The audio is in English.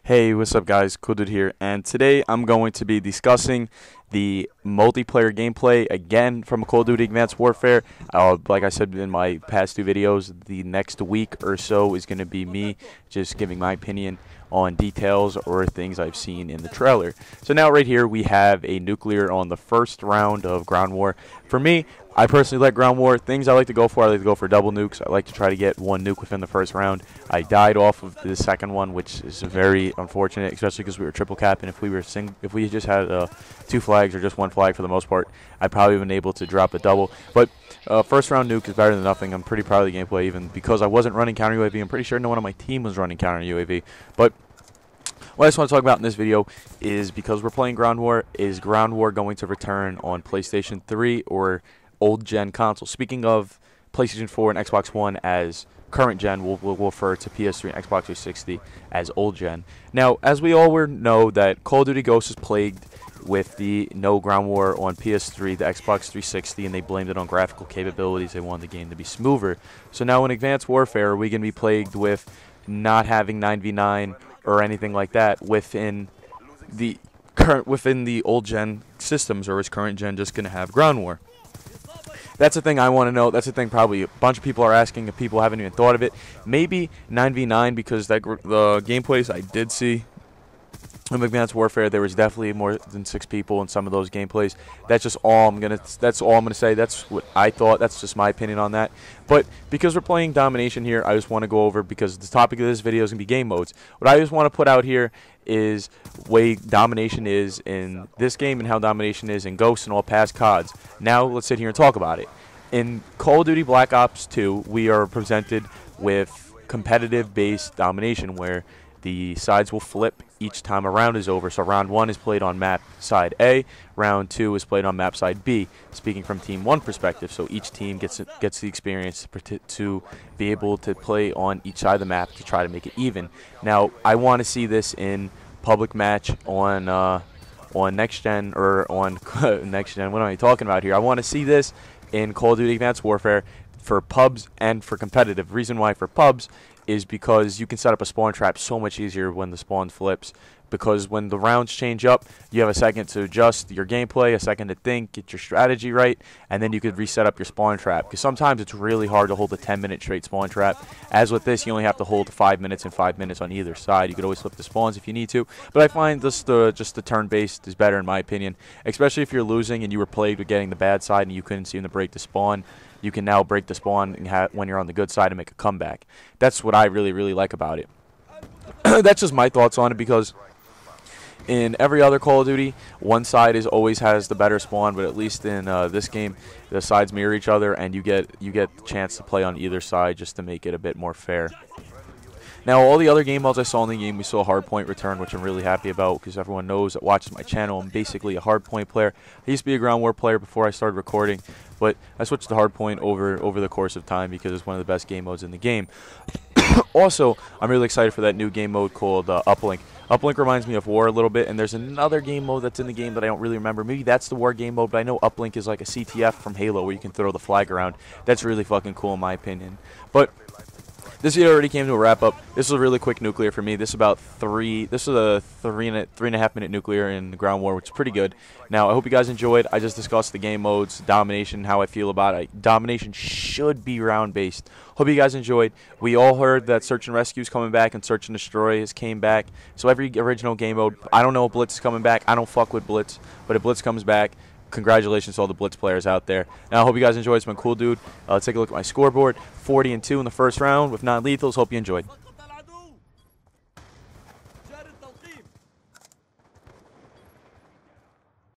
Hey, what's up guys? Cool Dude here, and today I'm going to be discussing the multiplayer gameplay again from Call of Duty Advanced Warfare. Like I said in my past two videos, the next week or so is going to be me just giving my opinion on details or things I've seen in the trailer. So now right here we have a nuclear on the first round of ground war. For me, I personally like ground war. Things I like to go for, I like to go for double nukes. I like to try to get one nuke within the first round. I died off of the second one, which is very unfortunate, especially because we were triple capping. If we just had two flags or just one flag for the most part, I'd probably been able to drop a double. But first round nuke is better than nothing. I'm pretty proud of the gameplay, even because I wasn't running counter UAV. I'm pretty sure no one on my team was running counter UAV. But what I just want to talk about in this video is, because we're playing ground war, is ground war going to return on PlayStation 3 or old gen console? Speaking of PlayStation 4 and Xbox One as current gen, we'll refer to PS3 and Xbox 360 as old gen. Now, as we all know, that Call of Duty Ghosts is plagued with the no ground war on PS3, the Xbox 360, and they blamed it on graphical capabilities. They wanted the game to be smoother. So now in Advanced Warfare, are we going to be plagued with not having 9v9 or anything like that within the old gen systems, or is current gen just going to have ground war? That's the thing I want to know. That's the thing probably a bunch of people are asking, if people haven't even thought of it. Maybe 9v9, because the gameplays I did see in Advanced Warfare, there was definitely more than 6 people in some of those gameplays. That's just all I'm gonna say. That's what I thought. That's just my opinion on that. But because we're playing Domination here, I just want to go over, because the topic of this video is gonna be game modes. What I just want to put out here is way Domination is in this game and how Domination is in Ghosts and all past CODs. Now let's sit here and talk about it. In Call of Duty Black Ops 2, we are presented with competitive-based domination, where the sides will flip each time a round is over. So round 1 is played on map side A, round 2 is played on map side B, speaking from Team 1 perspective. So each team gets the experience to be able to play on each side of the map to try to make it even. Now, I want to see this in public match on next gen, or on next gen. What am I talking about here? I want to see this in Call of Duty Advanced Warfare for pubs and for competitive. Reason why for pubs is because you can set up a spawn trap so much easier when the spawn flips, because when the rounds change up, you have a second to adjust your gameplay, a second to think, get your strategy right, and then you could reset up your spawn trap, because sometimes it's really hard to hold a 10-minute straight spawn trap. As with this, you only have to hold 5 minutes and 5 minutes on either side. You could always flip the spawns if you need to, but I find just the turn-based is better in my opinion, especially if you're losing and you were plagued with getting the bad side and you couldn't seem to break the spawn. You can now break the spawn and when you're on the good side and make a comeback. That's what I really, really like about it. That's just my thoughts on it, because in every other Call of Duty, one side always has the better spawn, but at least in this game, the sides mirror each other, and you get the chance to play on either side just to make it a bit more fair. Now, all the other game modes I saw in the game, we saw Hardpoint return, which I'm really happy about, because everyone knows that watches my channel, I'm basically a Hardpoint player. I used to be a Ground War player before I started recording, but I switched to Hardpoint over the course of time because it's one of the best game modes in the game. Also, I'm really excited for that new game mode called Uplink. Uplink reminds me of War a little bit, and there's another game mode that's in the game that I don't really remember. Maybe that's the War game mode, but I know Uplink is like a CTF from Halo where you can throw the flag around. That's really fucking cool in my opinion. But this video already came to a wrap up. This is a really quick nuclear for me. This is a three and a half minute nuclear in the ground war, which is pretty good. Now, I hope you guys enjoyed. I just discussed the game modes, Domination, how I feel about it. Domination should be round based. Hope you guys enjoyed. We all heard that Search and Rescue is coming back and Search and Destroy came back. So every original game mode, I don't know if Blitz is coming back. I don't fuck with Blitz, but if Blitz comes back, congratulations to all the Blitz players out there. Now, I hope you guys enjoyed. It's been cool, dude. Let's take a look at my scoreboard. 40-2 in the first round with non-lethals. Hope you enjoyed.